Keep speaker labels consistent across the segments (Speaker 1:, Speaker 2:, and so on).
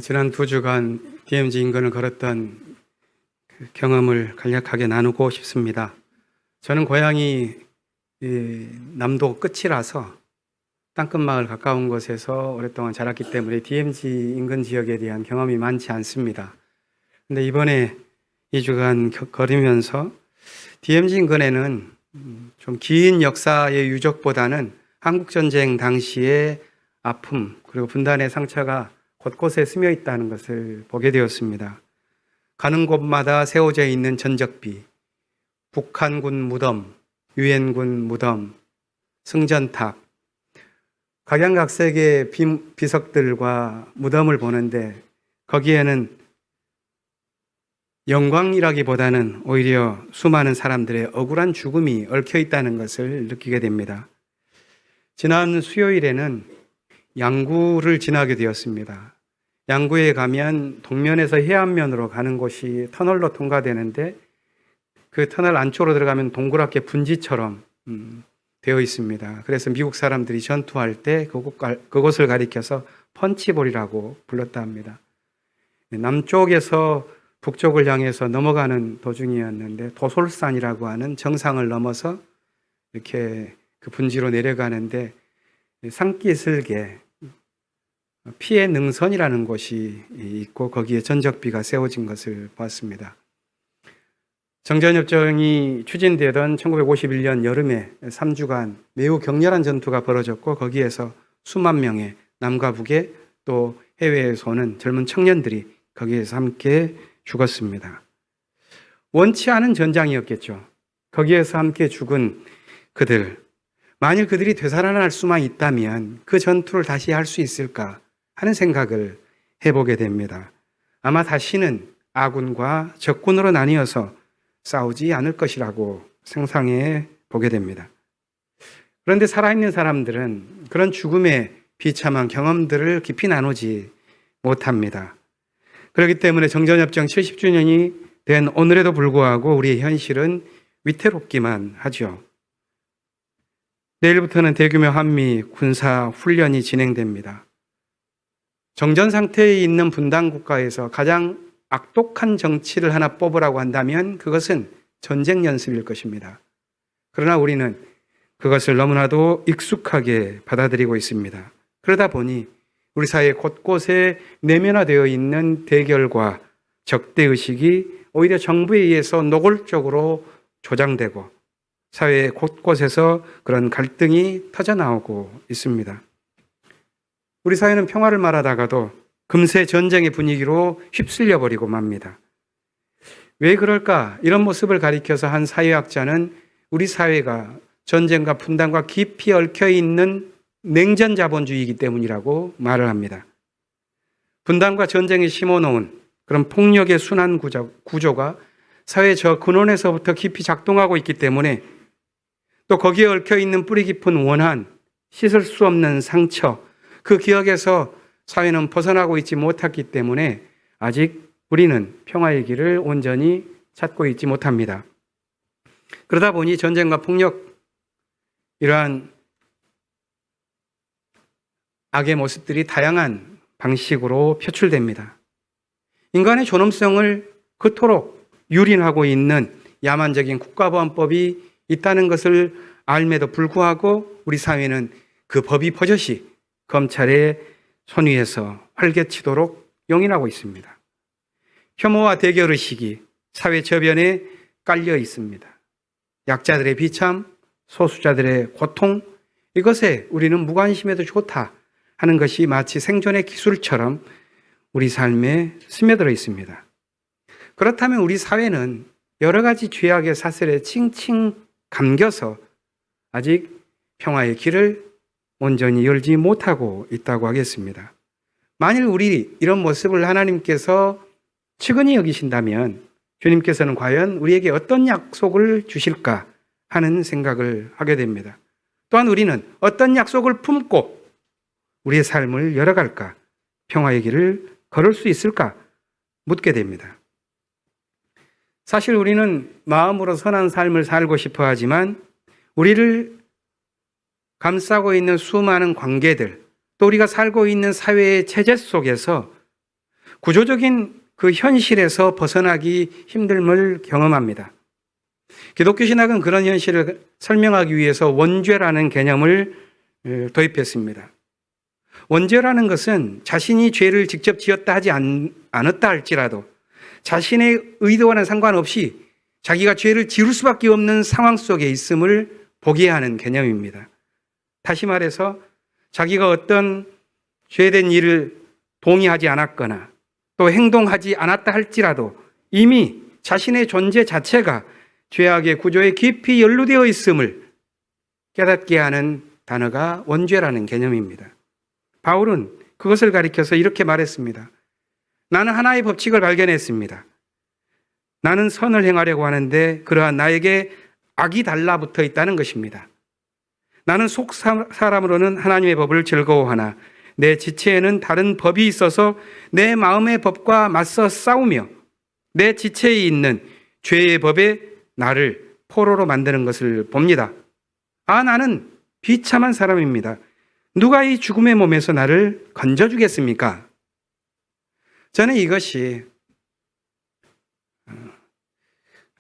Speaker 1: 지난 2주간 DMZ 인근을 걸었던 그 경험을 간략하게 나누고 싶습니다. 저는 고향이 남도 끝이라서 땅끝마을 가까운 곳에서 오랫동안 자랐기 때문에 DMZ 인근 지역에 대한 경험이 많지 않습니다. 근데 이번에 2주간 걸으면서 DMZ 인근에는 좀 긴 역사의 유적보다는 한국전쟁 당시의 아픔 그리고 분단의 상처가 곳곳에 스며 있다는 것을 보게 되었습니다. 가는 곳마다 세워져 있는 전적비, 북한군 무덤, 유엔군 무덤, 승전탑, 각양각색의 비석들과 무덤을 보는데 거기에는 영광이라기보다는 오히려 수많은 사람들의 억울한 죽음이 얽혀 있다는 것을 느끼게 됩니다. 지난 수요일에는 양구를 지나게 되었습니다. 양구에 가면 동면에서 해안면으로 가는 곳이 터널로 통과되는데 그 터널 안쪽으로 들어가면 동그랗게 분지처럼 되어 있습니다. 그래서 미국 사람들이 전투할 때 그곳을 가리켜서 펀치볼이라고 불렀다 합니다. 남쪽에서 북쪽을 향해서 넘어가는 도중이었는데 도솔산이라고 하는 정상을 넘어서 이렇게 그 분지로 내려가는데 산기슭에 피해 능선이라는 곳이 있고 거기에 전적비가 세워진 것을 봤습니다. 정전협정이 추진되던 1951년 여름에 3주간 매우 격렬한 전투가 벌어졌고 거기에서 수만 명의 남과 북의 또 해외에서 오는 젊은 청년들이 거기에서 함께 죽었습니다. 원치 않은 전장이었겠죠. 거기에서 함께 죽은 그들, 만일 그들이 되살아날 수만 있다면 그 전투를 다시 할 수 있을까 하는 생각을 해보게 됩니다. 아마 다시는 아군과 적군으로 나뉘어서 싸우지 않을 것이라고 상상해 보게 됩니다. 그런데 살아있는 사람들은 그런 죽음의 비참한 경험들을 깊이 나누지 못합니다. 그렇기 때문에 정전협정 70주년이 된 오늘에도 불구하고 우리의 현실은 위태롭기만 하죠. 내일부터는 대규모 한미 군사 훈련이 진행됩니다. 정전 상태에 있는 분단 국가에서 가장 악독한 정치를 하나 뽑으라고 한다면 그것은 전쟁 연습일 것입니다. 그러나 우리는 그것을 너무나도 익숙하게 받아들이고 있습니다. 그러다 보니 우리 사회 곳곳에 내면화되어 있는 대결과 적대의식이 오히려 정부에 의해서 노골적으로 조장되고 사회 곳곳에서 그런 갈등이 터져나오고 있습니다. 우리 사회는 평화를 말하다가도 금세 전쟁의 분위기로 휩쓸려 버리고 맙니다. 왜 그럴까? 이런 모습을 가리켜서 한 사회학자는 우리 사회가 전쟁과 분단과 깊이 얽혀 있는 냉전 자본주의이기 때문이라고 말을 합니다. 분단과 전쟁이 심어놓은 그런 폭력의 순환 구조가 사회 저 근원에서부터 깊이 작동하고 있기 때문에 또 거기에 얽혀 있는 뿌리 깊은 원한, 씻을 수 없는 상처, 그 기억에서 사회는 벗어나고 있지 못했기 때문에 아직 우리는 평화의 길을 온전히 찾고 있지 못합니다. 그러다 보니 전쟁과 폭력, 이러한 악의 모습들이 다양한 방식으로 표출됩니다. 인간의 존엄성을 그토록 유린하고 있는 야만적인 국가보안법이 있다는 것을 알매도 불구하고 우리 사회는 그 법이 버젓이 검찰의 손 위에서 활개치도록 용인하고 있습니다. 혐오와 대결의식이 사회 저변에 깔려 있습니다. 약자들의 비참, 소수자들의 고통, 이것에 우리는 무관심해도 좋다 하는 것이 마치 생존의 기술처럼 우리 삶에 스며들어 있습니다. 그렇다면 우리 사회는 여러 가지 죄악의 사슬에 칭칭 감겨서 아직 평화의 길을 온전히 열지 못하고 있다고 하겠습니다. 만일 우리 이런 모습을 하나님께서 측은히 여기신다면 주님께서는 과연 우리에게 어떤 약속을 주실까 하는 생각을 하게 됩니다. 또한 우리는 어떤 약속을 품고 우리의 삶을 열어갈까, 평화의 길을 걸을 수 있을까 묻게 됩니다. 사실 우리는 마음으로 선한 삶을 살고 싶어 하지만 우리를 감싸고 있는 수많은 관계들, 또 우리가 살고 있는 사회의 체제 속에서 구조적인 그 현실에서 벗어나기 힘듦을 경험합니다. 기독교 신학은 그런 현실을 설명하기 위해서 원죄라는 개념을 도입했습니다. 원죄라는 것은 자신이 죄를 직접 지었다 하지 않았다 할지라도 자신의 의도와는 상관없이 자기가 죄를 지을 수밖에 없는 상황 속에 있음을 보게 하는 개념입니다. 다시 말해서 자기가 어떤 죄된 일을 동의하지 않았거나 또 행동하지 않았다 할지라도 이미 자신의 존재 자체가 죄악의 구조에 깊이 연루되어 있음을 깨닫게 하는 단어가 원죄라는 개념입니다. 바울은 그것을 가리켜서 이렇게 말했습니다. 나는 하나의 법칙을 발견했습니다. 나는 선을 행하려고 하는데 그러한 나에게 악이 달라붙어 있다는 것입니다. 나는 속 사람으로는 하나님의 법을 즐거워하나 내 지체에는 다른 법이 있어서 내 마음의 법과 맞서 싸우며 내 지체에 있는 죄의 법에 나를 포로로 만드는 것을 봅니다. 나는 비참한 사람입니다. 누가 이 죽음의 몸에서 나를 건져주겠습니까? 저는 이것이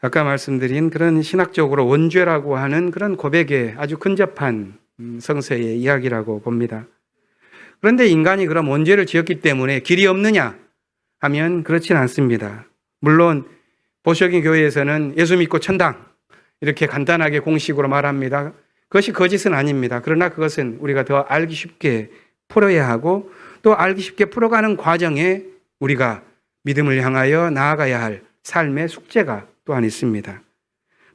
Speaker 1: 아까 말씀드린 그런 신학적으로 원죄라고 하는 그런 고백에 아주 근접한 성서의 이야기라고 봅니다. 그런데 인간이 그럼 원죄를 지었기 때문에 길이 없느냐 하면 그렇진 않습니다. 물론 보수적인 교회에서는 예수 믿고 천당 이렇게 간단하게 공식으로 말합니다. 그것이 거짓은 아닙니다. 그러나 그것은 우리가 더 알기 쉽게 풀어야 하고 또 알기 쉽게 풀어가는 과정에 우리가 믿음을 향하여 나아가야 할 삶의 숙제가 또한 있습니다.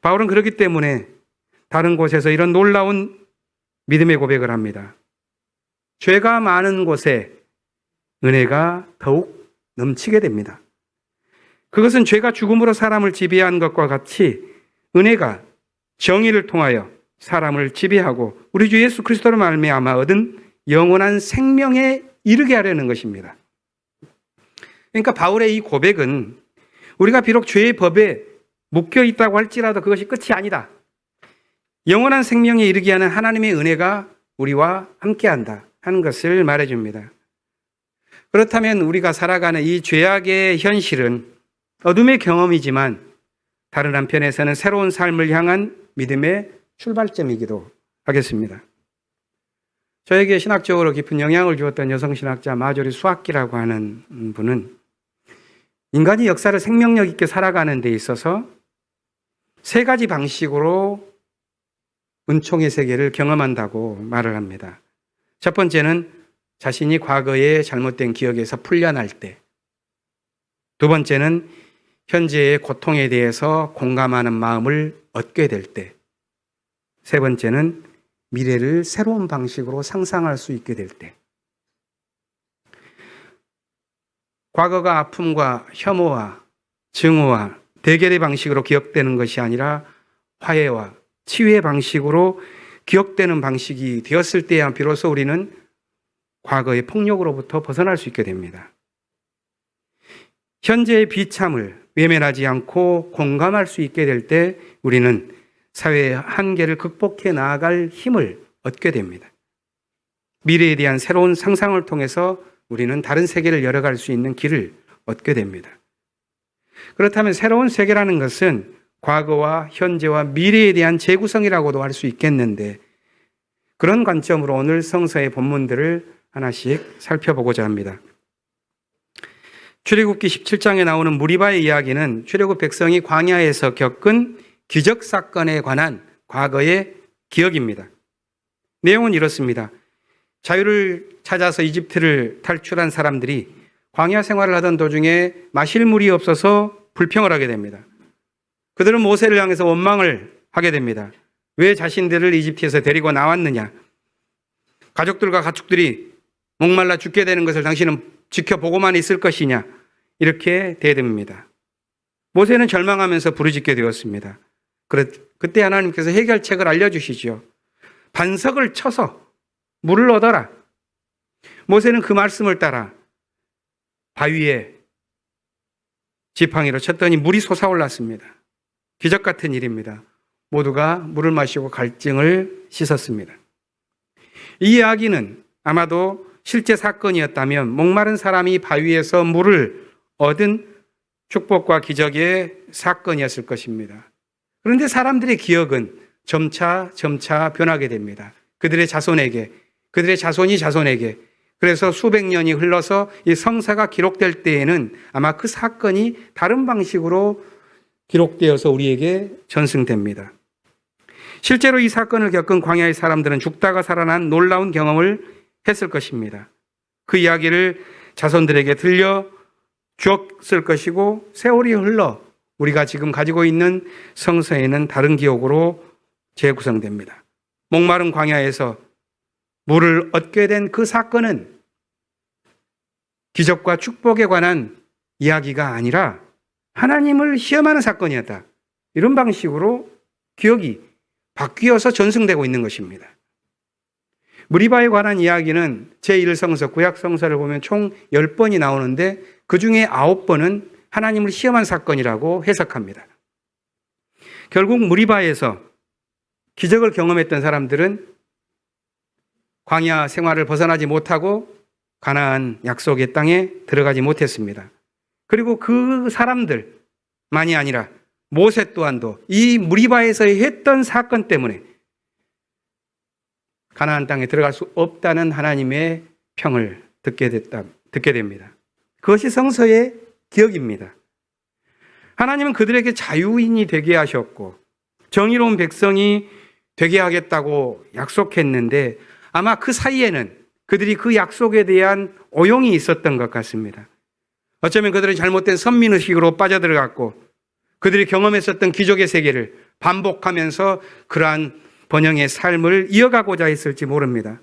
Speaker 1: 바울은 그렇기 때문에 다른 곳에서 이런 놀라운 믿음의 고백을 합니다. 죄가 많은 곳에 은혜가 더욱 넘치게 됩니다. 그것은 죄가 죽음으로 사람을 지배한 것과 같이 은혜가 정의를 통하여 사람을 지배하고 우리 주 예수 그리스도로 말미암아 얻은 영원한 생명에 이르게 하려는 것입니다. 그러니까 바울의 이 고백은 우리가 비록 죄의 법에 묶여 있다고 할지라도 그것이 끝이 아니다. 영원한 생명에 이르게 하는 하나님의 은혜가 우리와 함께한다 하는 것을 말해줍니다. 그렇다면 우리가 살아가는 이 죄악의 현실은 어둠의 경험이지만 다른 한편에서는 새로운 삶을 향한 믿음의 출발점이기도 하겠습니다. 저에게 신학적으로 깊은 영향을 주었던 여성신학자 마조리 수아키라고 하는 분은 인간이 역사를 생명력 있게 살아가는 데 있어서 세 가지 방식으로 은총의 세계를 경험한다고 말을 합니다. 첫 번째는 자신이 과거의 잘못된 기억에서 풀려날 때, 두 번째는 현재의 고통에 대해서 공감하는 마음을 얻게 될 때, 세 번째는 미래를 새로운 방식으로 상상할 수 있게 될 때. 과거가 아픔과 혐오와 증오와 대결의 방식으로 기억되는 것이 아니라 화해와 치유의 방식으로 기억되는 방식이 되었을 때야 비로소 우리는 과거의 폭력으로부터 벗어날 수 있게 됩니다. 현재의 비참을 외면하지 않고 공감할 수 있게 될 때 우리는 사회의 한계를 극복해 나아갈 힘을 얻게 됩니다. 미래에 대한 새로운 상상을 통해서 우리는 다른 세계를 열어갈 수 있는 길을 얻게 됩니다. 그렇다면 새로운 세계라는 것은 과거와 현재와 미래에 대한 재구성이라고도 할 수 있겠는데 그런 관점으로 오늘 성서의 본문들을 하나씩 살펴보고자 합니다. 출애굽기 17장에 나오는 무리바의 이야기는 출애굽 백성이 광야에서 겪은 기적 사건에 관한 과거의 기억입니다. 내용은 이렇습니다. 자유를 찾아서 이집트를 탈출한 사람들이 광야 생활을 하던 도중에 마실 물이 없어서 불평을 하게 됩니다. 그들은 모세를 향해서 원망을 하게 됩니다. 왜 자신들을 이집트에서 데리고 나왔느냐? 가족들과 가축들이 목말라 죽게 되는 것을 당신은 지켜보고만 있을 것이냐? 이렇게 대듭니다. 모세는 절망하면서 부르짖게 되었습니다. 그때 하나님께서 해결책을 알려주시죠. 반석을 쳐서 물을 얻어라. 모세는 그 말씀을 따라 바위에 지팡이로 쳤더니 물이 솟아올랐습니다. 기적 같은 일입니다. 모두가 물을 마시고 갈증을 씻었습니다. 이 이야기는 아마도 실제 사건이었다면 목마른 사람이 바위에서 물을 얻은 축복과 기적의 사건이었을 것입니다. 그런데 사람들의 기억은 점차 변하게 됩니다. 그들의 자손에게, 그들의 자손이 자손에게. 그래서 수백 년이 흘러서 이 성사가 기록될 때에는 아마 그 사건이 다른 방식으로 기록되어서 우리에게 전승됩니다. 실제로 이 사건을 겪은 광야의 사람들은 죽다가 살아난 놀라운 경험을 했을 것입니다. 그 이야기를 자손들에게 들려 주었을 것이고, 세월이 흘러 우리가 지금 가지고 있는 성서에는 다른 기억으로 재구성됩니다. 목마른 광야에서 물을 얻게 된 그 사건은 기적과 축복에 관한 이야기가 아니라 하나님을 시험하는 사건이었다. 이런 방식으로 기억이 바뀌어서 전승되고 있는 것입니다. 무리바에 관한 이야기는 제1성서, 구약성서를 보면 총 10번이 나오는데 그 중에 9번은 하나님을 시험한 사건이라고 해석합니다. 결국 무리바에서 기적을 경험했던 사람들은 광야 생활을 벗어나지 못하고 가나안 약속의 땅에 들어가지 못했습니다. 그리고 그 사람들만이 아니라 모세 또한도 이 무리바에서 했던 사건 때문에 가나안 땅에 들어갈 수 없다는 하나님의 평을 듣게 됩니다. 그것이 성서의 기억입니다. 하나님은 그들에게 자유인이 되게 하셨고 정의로운 백성이 되게 하겠다고 약속했는데 아마 그 사이에는 그들이 그 약속에 대한 오용이 있었던 것 같습니다. 어쩌면 그들은 잘못된 선민의식으로 빠져들어갔고 그들이 경험했었던 기적의 세계를 반복하면서 그러한 번영의 삶을 이어가고자 했을지 모릅니다.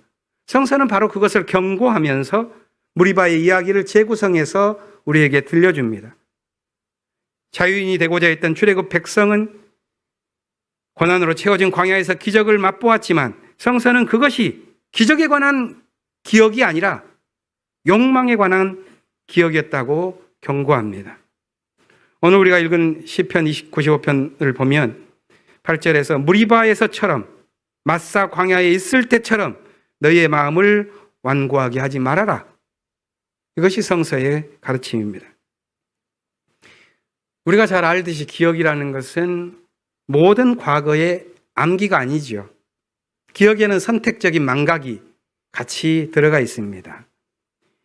Speaker 1: 성서는 바로 그것을 경고하면서 무리바의 이야기를 재구성해서 우리에게 들려줍니다. 자유인이 되고자 했던 출애굽 백성은 고난으로 채워진 광야에서 기적을 맛보았지만 성서는 그것이 기적에 관한 기억이 아니라 욕망에 관한 기억이었다고 경고합니다. 오늘 우리가 읽은 시편 95편을 보면 8절에서 무리바에서처럼 마사 광야에 있을 때처럼 너희의 마음을 완고하게 하지 말아라. 이것이 성서의 가르침입니다. 우리가 잘 알듯이 기억이라는 것은 모든 과거의 암기가 아니죠. 기억에는 선택적인 망각이 같이 들어가 있습니다.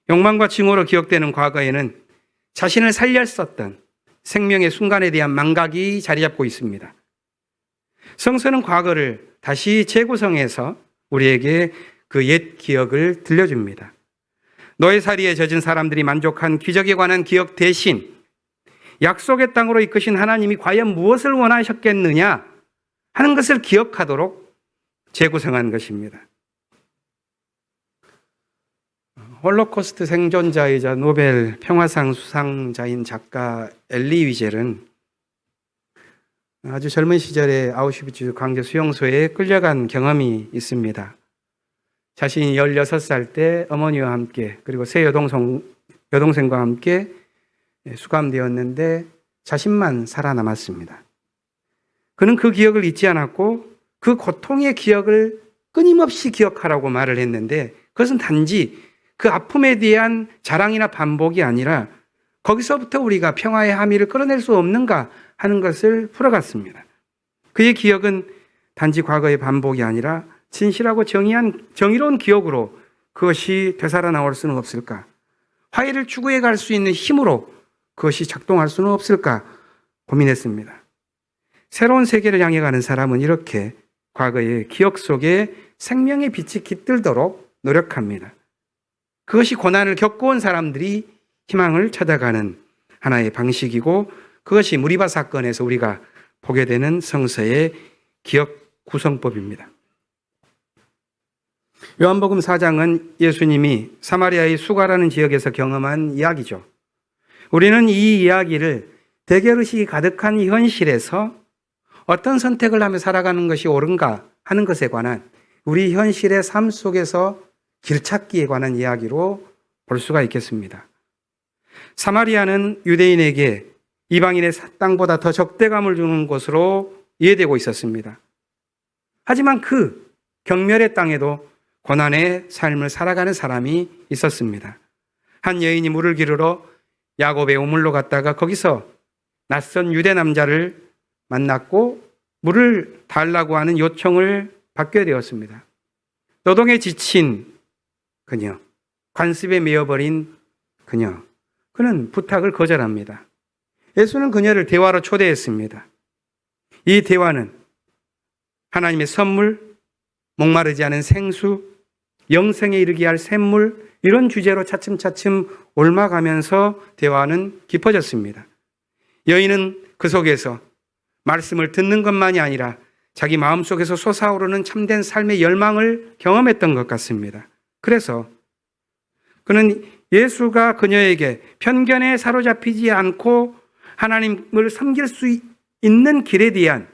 Speaker 1: 욕망과 징후로 기억되는 과거에는 자신을 살렸었던 생명의 순간에 대한 망각이 자리 잡고 있습니다. 성서는 과거를 다시 재구성해서 우리에게 그 옛 기억을 들려줍니다. 노예살이에 젖은 사람들이 만족한 기적에 관한 기억 대신 약속의 땅으로 이끄신 하나님이 과연 무엇을 원하셨겠느냐 하는 것을 기억하도록 재구성한 것입니다. 홀로코스트 생존자이자 노벨 평화상 수상자인 작가 엘리 위젤은 아주 젊은 시절에 아우슈비츠 강제 수용소에 끌려간 경험이 있습니다. 자신이 16살 때 어머니와 함께 그리고 세 여동생과 함께 수감되었는데 자신만 살아남았습니다. 그는 그 기억을 잊지 않았고 그 고통의 기억을 끊임없이 기억하라고 말을 했는데 그것은 단지 그 아픔에 대한 자랑이나 반복이 아니라 거기서부터 우리가 평화의 함의를 끌어낼 수 없는가 하는 것을 풀어갔습니다. 그의 기억은 단지 과거의 반복이 아니라 진실하고 정의로운 기억으로 그것이 되살아나올 수는 없을까? 화해를 추구해 갈 수 있는 힘으로 그것이 작동할 수는 없을까 고민했습니다. 새로운 세계를 향해 가는 사람은 이렇게 과거의 기억 속에 생명의 빛이 깃들도록 노력합니다. 그것이 고난을 겪어온 사람들이 희망을 찾아가는 하나의 방식이고 그것이 무리바 사건에서 우리가 보게 되는 성서의 기억 구성법입니다. 요한복음 4장은 예수님이 사마리아의 수가라는 지역에서 경험한 이야기죠. 우리는 이 이야기를 대결의식이 가득한 이 현실에서 어떤 선택을 하며 살아가는 것이 옳은가 하는 것에 관한 우리 현실의 삶 속에서 길찾기에 관한 이야기로 볼 수가 있겠습니다. 사마리아는 유대인에게 이방인의 땅보다 더 적대감을 주는 곳으로 이해되고 있었습니다. 하지만 그 경멸의 땅에도 고난의 삶을 살아가는 사람이 있었습니다. 한 여인이 물을 기르러 야곱의 우물로 갔다가 거기서 낯선 유대 남자를 만났고 물을 달라고 하는 요청을 받게 되었습니다. 노동에 지친 그녀, 관습에 매여버린 그녀, 그는 부탁을 거절합니다. 예수는 그녀를 대화로 초대했습니다. 이 대화는 하나님의 선물, 목마르지 않은 생수, 영생에 이르게 할 샘물, 이런 주제로 차츰차츰 옮아가면서 대화는 깊어졌습니다. 여인은 그 속에서 말씀을 듣는 것만이 아니라 자기 마음속에서 솟아오르는 참된 삶의 열망을 경험했던 것 같습니다. 그래서 그는 예수가 그녀에게 편견에 사로잡히지 않고 하나님을 섬길 수 있는 길에 대한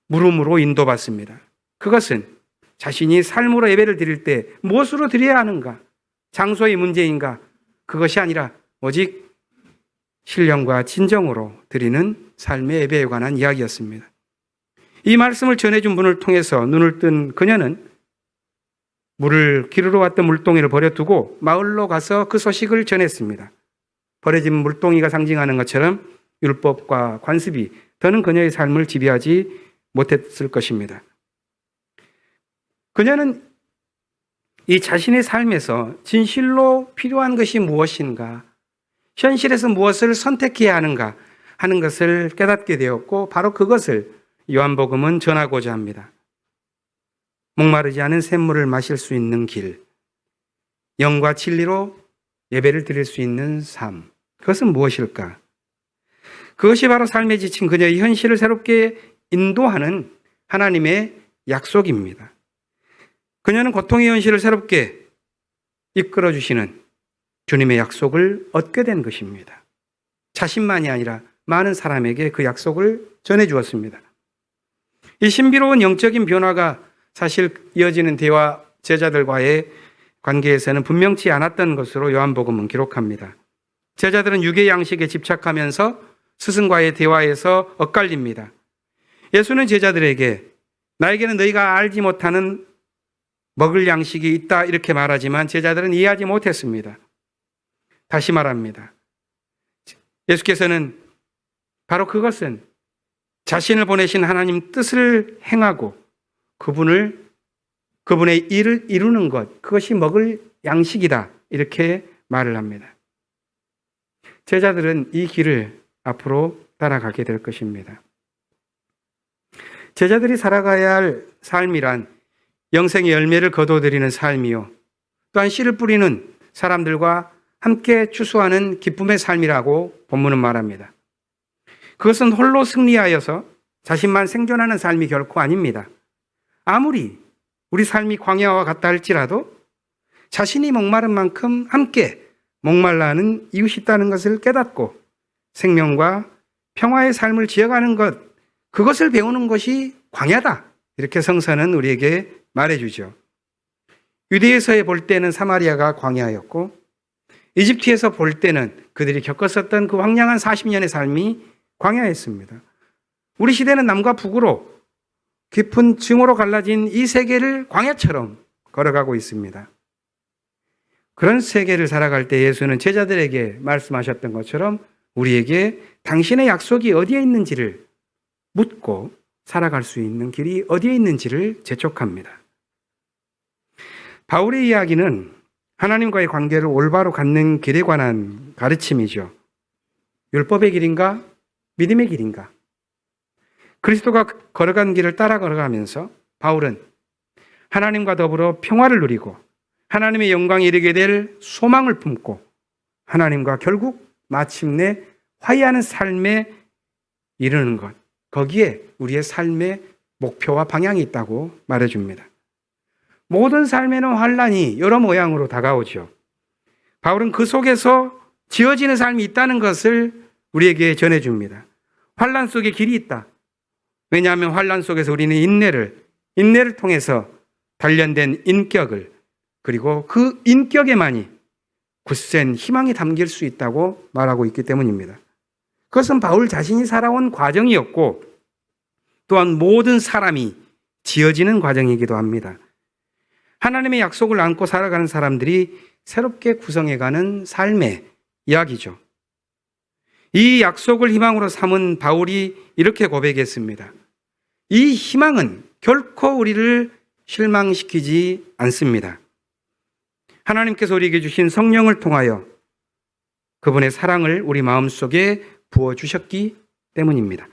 Speaker 1: 물음으로 인도받습니다. 그것은 자신이 삶으로 예배를 드릴 때 무엇으로 드려야 하는가? 장소의 문제인가? 그것이 아니라 오직 신령과 진정으로 드리는 삶의 예배에 관한 이야기였습니다. 이 말씀을 전해준 분을 통해서 눈을 뜬 그녀는 물을 기르러 왔던 물동이를 버려두고 마을로 가서 그 소식을 전했습니다. 버려진 물동이가 상징하는 것처럼 율법과 관습이 더는 그녀의 삶을 지배하지 못했을 것입니다. 그녀는 이 자신의 삶에서 진실로 필요한 것이 무엇인가, 현실에서 무엇을 선택해야 하는가 하는 것을 깨닫게 되었고 바로 그것을 요한복음은 전하고자 합니다. 목마르지 않은 샘물을 마실 수 있는 길, 영과 진리로 예배를 드릴 수 있는 삶, 그것은 무엇일까? 그것이 바로 삶에 지친 그녀의 현실을 새롭게 인도하는 하나님의 약속입니다. 그녀는 고통의 현실을 새롭게 이끌어 주시는 주님의 약속을 얻게 된 것입니다. 자신만이 아니라 많은 사람에게 그 약속을 전해 주었습니다. 이 신비로운 영적인 변화가 사실 이어지는 대화 제자들과의 관계에서는 분명치 않았던 것으로 요한복음은 기록합니다. 제자들은 육의 양식에 집착하면서 스승과의 대화에서 엇갈립니다. 예수는 제자들에게 나에게는 너희가 알지 못하는 먹을 양식이 있다 이렇게 말하지만 제자들은 이해하지 못했습니다. 다시 말합니다. 예수께서는 바로 그것은 자신을 보내신 하나님 뜻을 행하고 그분의 일을 이루는 것, 그것이 먹을 양식이다 이렇게 말을 합니다. 제자들은 이 길을 앞으로 따라가게 될 것입니다. 제자들이 살아가야 할 삶이란 영생의 열매를 거둬들이는 삶이요, 또한 씨를 뿌리는 사람들과 함께 추수하는 기쁨의 삶이라고 본문은 말합니다. 그것은 홀로 승리하여서 자신만 생존하는 삶이 결코 아닙니다. 아무리 우리 삶이 광야와 같다 할지라도 자신이 목마른 만큼 함께 목말라 하는 이웃이 있다는 것을 깨닫고 생명과 평화의 삶을 지어가는 것, 그것을 배우는 것이 광야다, 이렇게 성서는 우리에게 말해주죠. 유대에서 볼 때는 사마리아가 광야였고 이집트에서 볼 때는 그들이 겪었었던 그 황량한 40년의 삶이 광야였습니다. 우리 시대는 남과 북으로 깊은 증오로 갈라진 이 세계를 광야처럼 걸어가고 있습니다. 그런 세계를 살아갈 때 예수는 제자들에게 말씀하셨던 것처럼 우리에게 당신의 약속이 어디에 있는지를 묻고 살아갈 수 있는 길이 어디에 있는지를 재촉합니다. 바울의 이야기는 하나님과의 관계를 올바로 갖는 길에 관한 가르침이죠. 율법의 길인가? 믿음의 길인가? 그리스도가 걸어간 길을 따라 걸어가면서 바울은 하나님과 더불어 평화를 누리고 하나님의 영광에 이르게 될 소망을 품고 하나님과 결국 마침내 화해하는 삶에 이르는 것, 거기에 우리의 삶의 목표와 방향이 있다고 말해줍니다. 모든 삶에는 환란이 여러 모양으로 다가오죠. 바울은 그 속에서 지어지는 삶이 있다는 것을 우리에게 전해줍니다. 환란 속에 길이 있다. 왜냐하면 환란 속에서 우리는 인내를 통해서 단련된 인격을, 그리고 그 인격에만이 굳센 희망이 담길 수 있다고 말하고 있기 때문입니다. 그것은 바울 자신이 살아온 과정이었고 또한 모든 사람이 지어지는 과정이기도 합니다. 하나님의 약속을 안고 살아가는 사람들이 새롭게 구성해가는 삶의 이야기죠. 이 약속을 희망으로 삼은 바울이 이렇게 고백했습니다. 이 희망은 결코 우리를 실망시키지 않습니다. 하나님께서 우리에게 주신 성령을 통하여 그분의 사랑을 우리 마음속에 부어주셨기 때문입니다.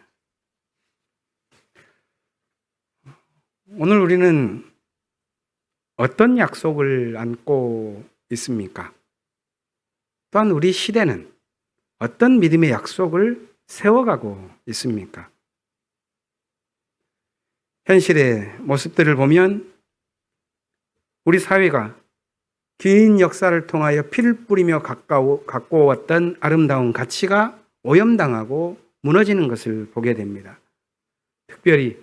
Speaker 1: 오늘 우리는 어떤 약속을 안고 있습니까? 또한 우리 시대는 어떤 믿음의 약속을 세워가고 있습니까? 현실의 모습들을 보면 우리 사회가 긴 역사를 통하여 피를 뿌리며 갖고 왔던 아름다운 가치가 오염당하고 무너지는 것을 보게 됩니다. 특별히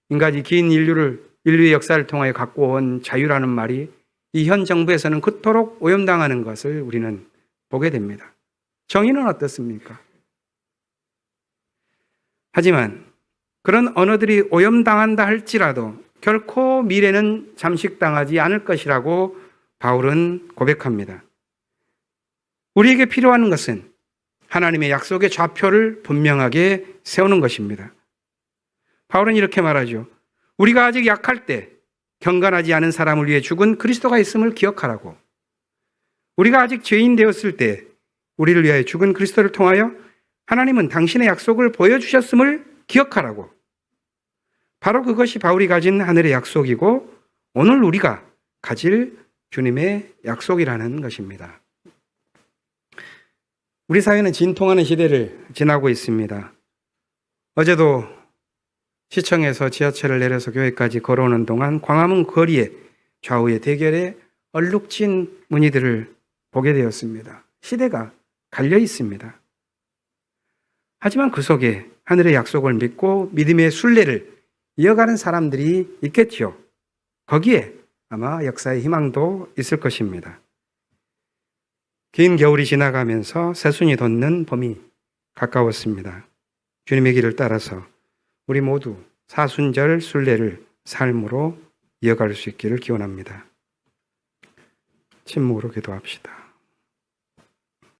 Speaker 1: 인간이 긴 인류의 역사를 통하여 갖고 온 자유라는 말이 이 현 정부에서는 그토록 오염당하는 것을 우리는 보게 됩니다. 정의는 어떻습니까? 하지만 그런 언어들이 오염당한다 할지라도 결코 미래는 잠식당하지 않을 것이라고 바울은 고백합니다. 우리에게 필요한 것은 하나님의 약속의 좌표를 분명하게 세우는 것입니다. 바울은 이렇게 말하죠. 우리가 아직 약할 때 경건하지 않은 사람을 위해 죽은 그리스도가 있음을 기억하라고. 우리가 아직 죄인 되었을 때 우리를 위하여 죽은 그리스도를 통하여 하나님은 당신의 약속을 보여주셨음을 기억하라고. 바로 그것이 바울이 가진 하늘의 약속이고 오늘 우리가 가질 주님의 약속이라는 것입니다. 우리 사회는 진통하는 시대를 지나고 있습니다. 어제도 시청에서 지하철을 내려서 교회까지 걸어오는 동안 광화문 거리에 좌우의 대결에 얼룩진 무늬들을 보게 되었습니다. 시대가 갈려 있습니다. 하지만 그 속에 하늘의 약속을 믿고 믿음의 순례를 이어가는 사람들이 있겠죠. 거기에 아마 역사의 희망도 있을 것입니다. 긴 겨울이 지나가면서 새순이 돋는 봄이 가까웠습니다. 주님의 길을 따라서 우리 모두 사순절 순례를 삶으로 이어갈 수 있기를 기원합니다. 침묵으로 기도합시다.